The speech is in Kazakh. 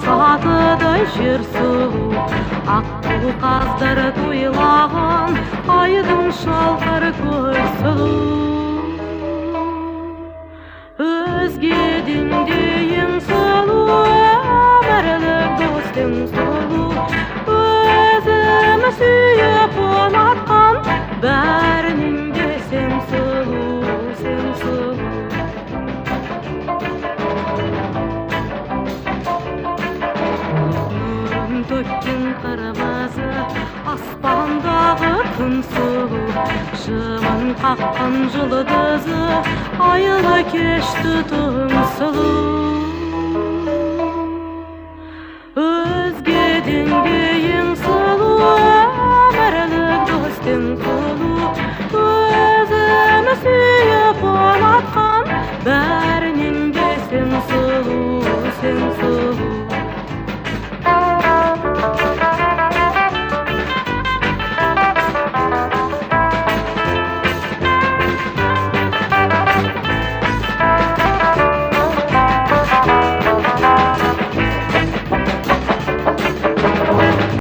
сатыдай жер сұлу, аққу қаздар тойлаған айдың шалқар көз сұлу. Өзгеден де ең сұлу өмірлік достың сұлу, өзім сүйіп ұнатқан бәрінен де сен сұлу, сен сұлу. Төккен қырмызы аспандағы күн сұлу, жымын қаққан жұлдызы айлы кеш түтін сұлу.